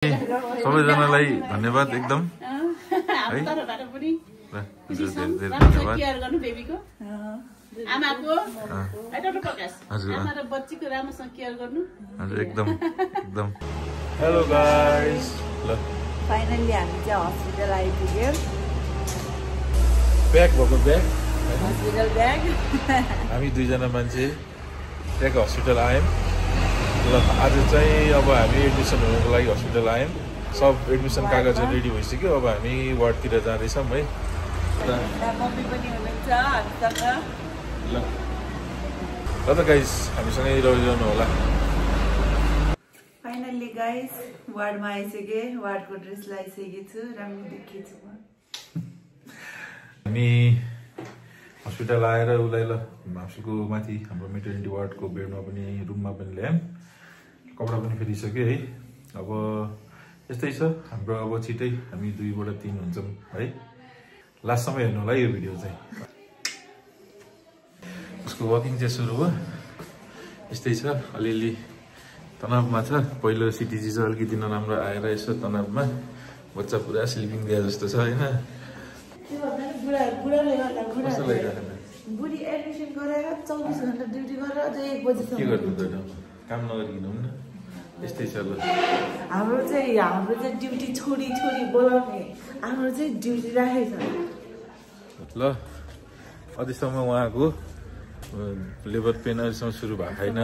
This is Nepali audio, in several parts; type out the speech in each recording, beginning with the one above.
सबैजनालाई धन्यवाद एकदम है एकदम एकदम हेलो गाइस ल फाइनली हामी चाहिँ हस्पिटल आइपुग्यौँ ब्याग भएको ब्याग हस्पिटल ब्याग हामी दुईजना मान्छे त्यहाँको हस्पिटल आयौँ ल आज चाहिँ अब हामी एडमिसन हुनुको लागि हस्पिटल आयौँ सब एडमिसन कागजहरू रेडी भइसक्यो अब हामी वार्डतिर जाँदैछौँ है मम्मी पनि हुनुहुन्छ हामीसँग ल त गाइस हामीसँगै रहिरहनु होला फाइनल्ली गाइस वार्डमा आइसकेँ वार्डको ड्रेस लगाइसकेको छु राम्रो देखिएको छु हामी हस्पिटल आएर उसलाई ल हस्पिटलको माथि हाम्रो मेटर्निटी वार्डको बेडमा पनि रुममा पनि ल्यायौँ कपडा पनि फेरिसक्यो है अब यस्तै छ हाम्रो अब छिटै हामी 2 बाट 3 हुन्छौँ है लास्टसम्म हेर्नु होला यो भिडियो चाहिँ उसको वकिङ चाहिँ सुरु भयो यस्तै छ अलिअलि तनावमा छ पहिलो सिटिजी चाहिँ अलिकति नराम्रो आएर यसो तनावमा बच्चा पुरा स्लिपिङ दिए जस्तो छ होइन बुढी एडमिसन गराएर 24 घण्टा ड्युटी गरेर अझै 1 बजेसम्म के गर्नु त काम नगरिकन हुन्न यस्तै छ ल हाम्रो चाहिँ ड्युटी छोडी बोलाउने हाम्रो चाहिँ ड्युटी राखेको छ ल अझैसम्म उहाँको लेबर पेन अहिलेसम्म सुरु भएको छैन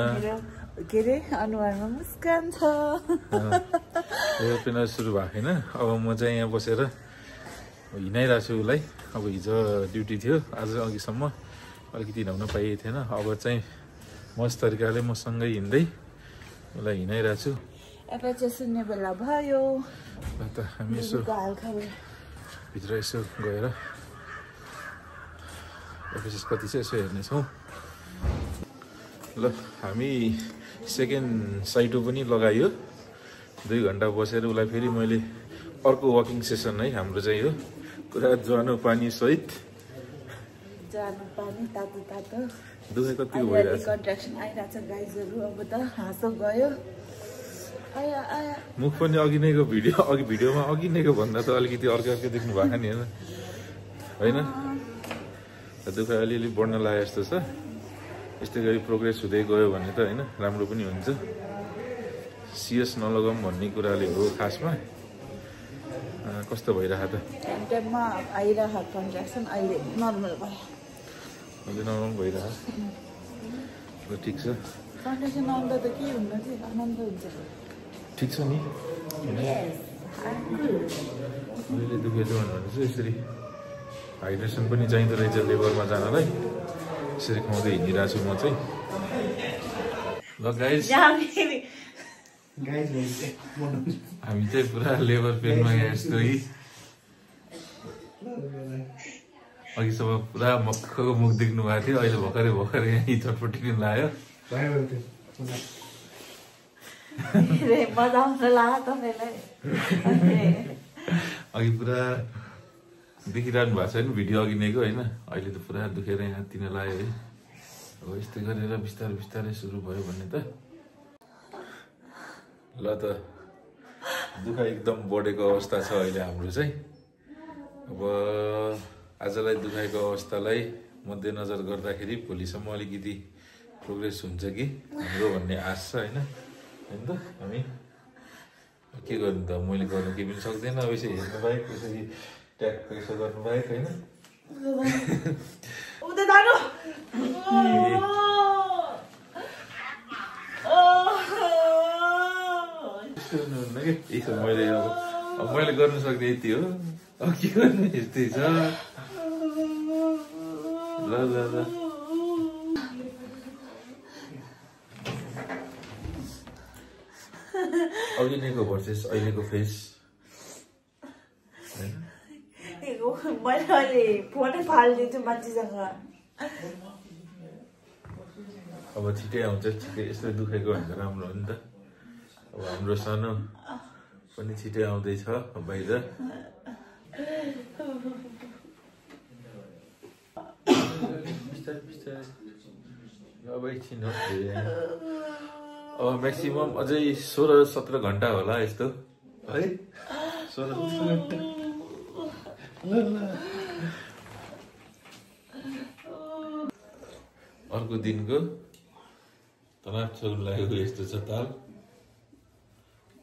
के अरे अनुहारमा मुस्कान छ लेबर पेन सुरु भएको छैन अब म चाहिँ यहाँ बसेर हिँडाइरहेको छु उसलाई अब हिजो ड्युटी थियो आज अघिसम्म अलिकति हिँडाउन पाइएको थिएन अब चाहिँ मस्त तरिकाले मसँगै हिँड्दै उसलाई हिँडाइरहेको छु अब चाहिँ सुन्ने बेला भयो त हामी यसो भित्र यसो गएर एफएसएस कति चाहिँ यसो हेर्नेछौँ ल हामी सेकेन्ड साइटो पनि लगायो 2 घन्टा बसेर उसलाई फेरि मैले अर्को वकिङ सेसन है हाम्रो चाहिँ यो पुरा ज्वानो पानी सहित ज्वानो पानी तातो तातो दुखै कति भइरहेछ कन्ट्र्याक्सन आइरहेछ गाइजहरु अब त हाँसो गयो आया आया मुख पनि अघि नैको भिडियोमा अघि नैको भन्दा त अलिकति अर्को देख्नु भएको नि होइन दुःख अलिअलि बढ्न लाग्यो जस्तो छ यस्तै गरी प्रोग्रेस हुँदै गयो भने त होइन राम्रो पनि हुन्छ सिएस नलगाउँ भन्ने कुराले हो खासमा कस्तो भइरहेको त टाइममा आइरहेको कन्ट्र्याक्सन अहिले नर्मल भयो अहिले नर्मल भइरहेको ठिक छ कन्ट्र्याक्सन आउँदा त के हुन्न थियो आनन्द हुन्छ ठिक छ नि अहिले दुखेछ भने चाहिँ यसरी हाइड्रेसन पनि चाहिँदो रहेछ लेबरमा जानलाई यसरी खुवाउँदै हिँडिरहेको छु म चाहिँ ल गाइस हामी चाहिँ पुरा लेबर पेनमा यस्तो अघिसम्म पुरा मक्खको मुख देख्नु भएको थियो अहिले भर्खरै यहीँ चटपटी लाग्यो मजा आउँछ लाग्यो तपाईँलाई अघि पुरा देखिरहनु भएको छ नि भिडियो अघि नैको होइन अहिले त पुरा दुखेर यहाँ तिन लाग्यो है अब यस्तै गरेर बिस्तारै सुरु भयो भने त ल त दुःख एकदम बढेको अवस्था छ अहिले हाम्रो चाहिँ अब आजलाई दुखाइको अवस्थालाई मध्यनजर गर्दाखेरि भोलिसम्म अलिकति प्रोग्रेस हुन्छ कि हाम्रो भन्ने आश छ होइन त हामी के गर्नु त मैले गर्नु केही पनि सक्दैन अब यसरी हेर्नु बाहेक यसरी ट्याग यसो गर्नु बाहेक होइन मैले गर्नु सक्ने यति हो अब के गर्नु यस्तै छ ल अघि नैको भर्सेस अहिलेको फेस मैले अहिले फोनै फालिदिन्छु मान्छेसँग अब छिटै आउँछ छिटै यस्तो दुखेको भने त राम्रो हो नि त अब हाम्रो सानो पनि छिटै आउँदैछ बाहिर अब एकछिन अब म्याक्सिमम अझै 16-17 घन्टा होला यस्तो है सोह्र अर्को दिनको तनाव छोड्नु लागेको यस्तो छ ताल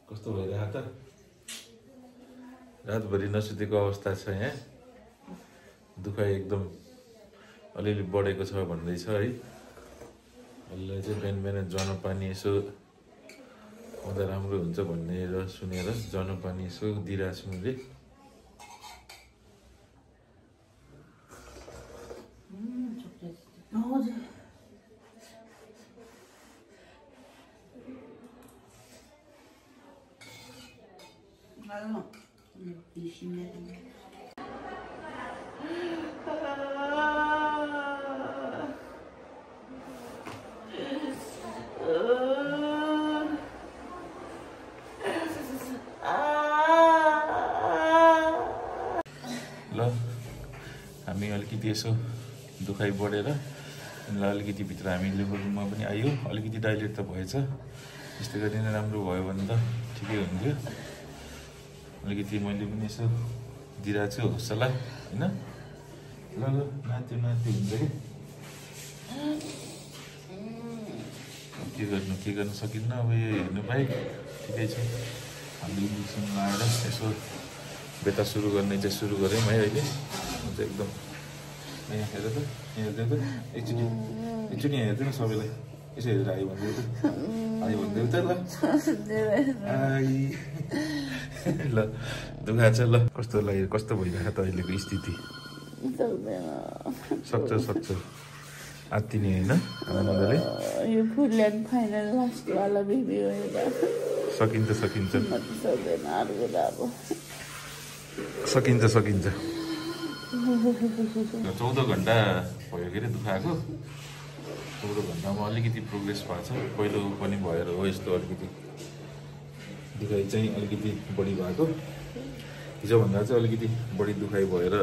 कस्तो भइरहेको त रातभरि नसुतेको अवस्था छ यहाँ दुखाइ एकदम अलिअलि बढेको छ भन्दैछ है अहिले चाहिँ बिहान बिहान जन पानी यसो आउँदा राम्रो हुन्छ भनेर सुनेर जन पानी यसो दिइरहेको छु मैले ल हामी अलिकति यसो दुखाइ बढेर यिनीलाई अलिकति भित्र हामी लेबर रुममा पनि आयो अलिकति डाइलेट त भएछ यस्तै गरी नै राम्रो भयो भने त ठिकै हुन्थ्यो अलिकति मैले पनि यसो दिइरहेको छु होसला होइन ल ल नाच्यो हुन्छ कि के गर्नु सकिन्न अब यो हेर्नु पाएँ ठिकै छ हामी इन्जेक्सन लगाएर यसो बेता सुरु गर्ने चाहिँ सुरु गऱ्यौँ है अहिले एकदम यहाँ हेर त यहाँ हेर्दै त एकचोटि यहाँ हेर्दैन सबैलाई यसो हेरेर आयो भनिदेऊ त ल दुखा छ ल कस्तो लाग्यो कस्तो भइरहेको त अहिलेको स्थिति सक्छ आत्तिने होइन आनन्दले यो फुलल्यान्ड फाइनल लास्टवाला भिडियो सकिन्छ सक्दैन अर्को त अब सकिन्छ 14 घन्टा भयो के अरे दुखाएको 14 घन्टामा अलिकति प्रोग्रेस भएको छ पहिलो पनि भएर हो यस्तो अलिकति दुखाइ चाहिँ अलिकति बढी भएको हिजोभन्दा चाहिँ अलिकति बढी दुखाइ भएर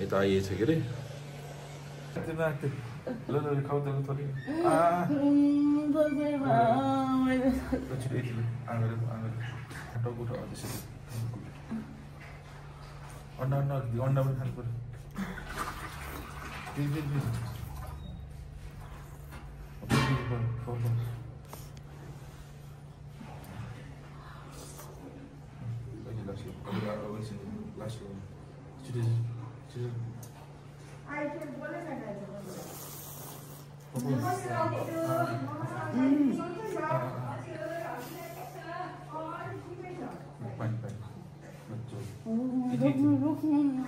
यता आइएछ के अरे ल खाउ त थोरै अन्डा पनि खानु पर्यो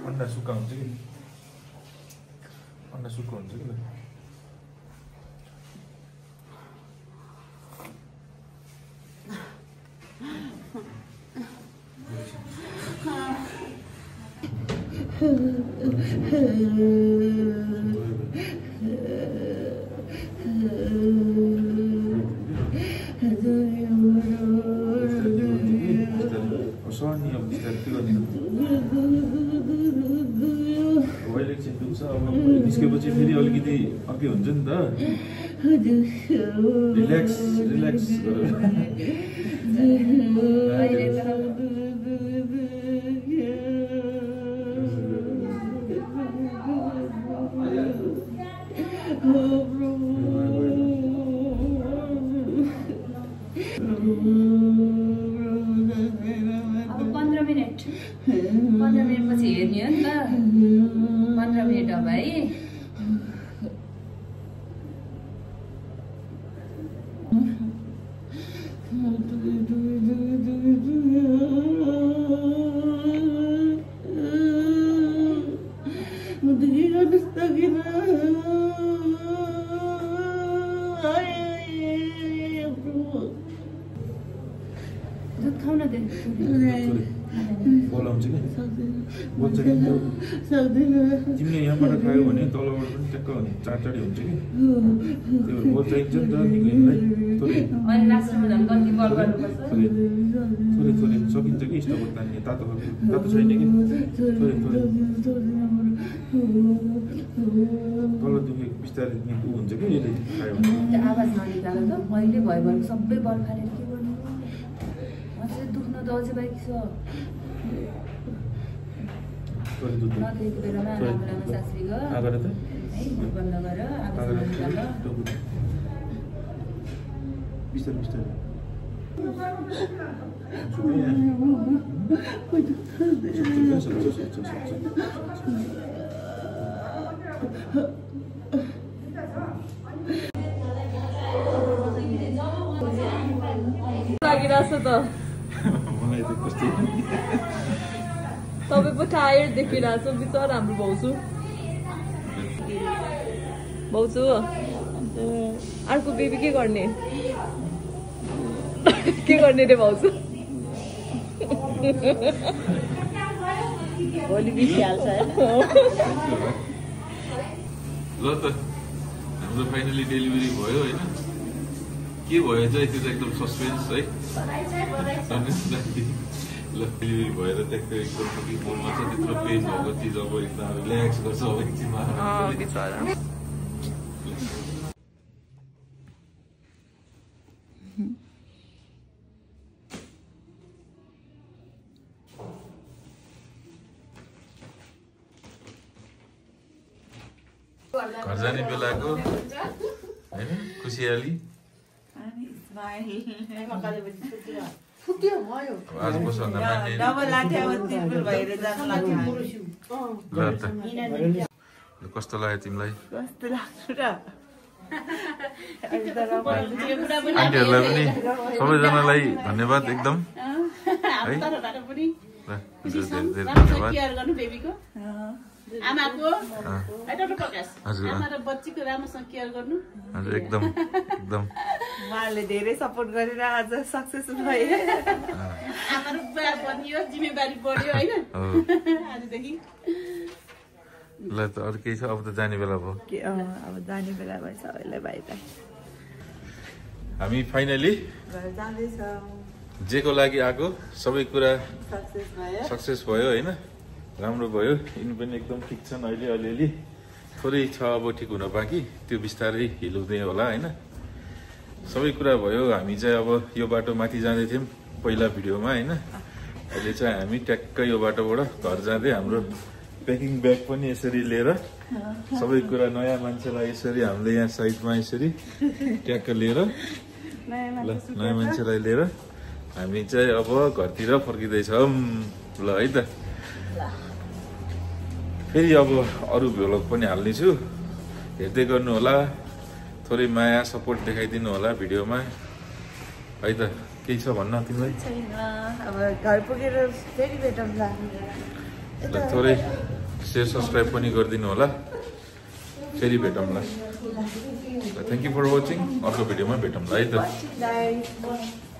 अन्डा सुक्खा हुन्छ कि अन्डा सुक्खा हुन्छ कि निस्केपछि फेरि अलिकति अर्कै हुन्छ नि त रिल्याक्स अब 15 मिनट पछि हेर्ने हो नि त 15 मिनट अब है दूध खाऊ न बोलाउँछ कि बोल्छ कि तिमीले यहाँबाट खायो भने तलबाट पनि ट्याक्क चाडचाडी हुन्छ कि त्यो बोल चाहिन्छ नि त निक्लिनुलाई थोरै सकिन्छ कि स्टोभ तान्ने तातो छैन कि थोरै तल दुखेको बिस्तारै ऊ हुन्छ कि यसले खायो भने आवाज ननिकाल्नु त मैले भयो भने सबै बल फालेर के गर्नु दुख्न त अझै बाइक छ नदेखेको बेलामा लामो लामो सासरी ग है बन्द गर बिस्तारै बिस्तारै लागिरहेछ त मलाई त कस्तो तपाईँ पो टायर्ड देखिरहेछ बिचरा हाम्रो भाउजू अर्को बेबी के गर्ने रे भाउजू भोलि बिसिहाल्छ ल त हाम्रो फाइनली डेलिभरी भयो होइन के भयो चाहिँ त्यो त एकदम सस्पेन्स है ल डेलिभरी भएर ट्याक्कै एकदम कति मनमा छ त्यत्रो पेन भएको चिज अब एकदम रिल्याक्स गर्छ अब एकछिनमा घर जाने बेलाको होइन खुसियाली आज बसभन्दा कस्तो लाग्यो तिमीलाई आन्टीहरूलाई पनि सबैजनालाई धन्यवाद एकदम है धेरै धन्यवाद आमाको आमा र बच्चीको राम्रोसँग केयर गर्नु हजुर एकदम एकदम उहाँले धेरै सपोर्ट गरेर आज सक्सेस भयो आमा र बुवा बनियो जिम्मेवारी बढ्यो होइन आजदेखि ल त अरू केही छ अब त जाने बेला भयो अब जाने बेला भयो सबैलाई बाई बाई हामी फाइनली जाँदैछौँ जेको लागि आएको सबै कुरा सक्सेस भयो होइन राम्रो भयो यिनी पनि एकदम ठिक छन् अहिले अलिअलि थोरै छ अब ठिक हुन बाँकी त्यो बिस्तारै हिल हुँदै होला होइन सबै कुरा भयो हामी चाहिँ अब यो बाटो माथि जाँदै थियौँ पहिला भिडियोमा होइन अहिले चाहिँ हामी ट्याक्कै यो बाटोबाट घर जाँदै हाम्रो प्याकिङ ब्याग पनि यसरी लिएर सबै कुरा नयाँ मान्छेलाई यसरी हामीले यहाँ साइडमा यसरी ट्याक्क लिएर ल नयाँ मान्छेलाई लिएर हामी चाहिँ अब घरतिर फर्किँदैछौँ ल है त फेरि अब अरू भ्लग पनि हाल्नेछु हेर्दै गर्नु होला थोरै माया सपोर्ट देखाइदिनु होला भिडियोमा है त केही छ भन्न तिमीलाई अब घर पुगेर फेरि भेटौँला थोरै सेयर सब्सक्राइब पनि गरिदिनु होला फेरि भेटौँला थ्याङ्क यू फर वाचिङ अर्को भिडियोमा भेटौँला है त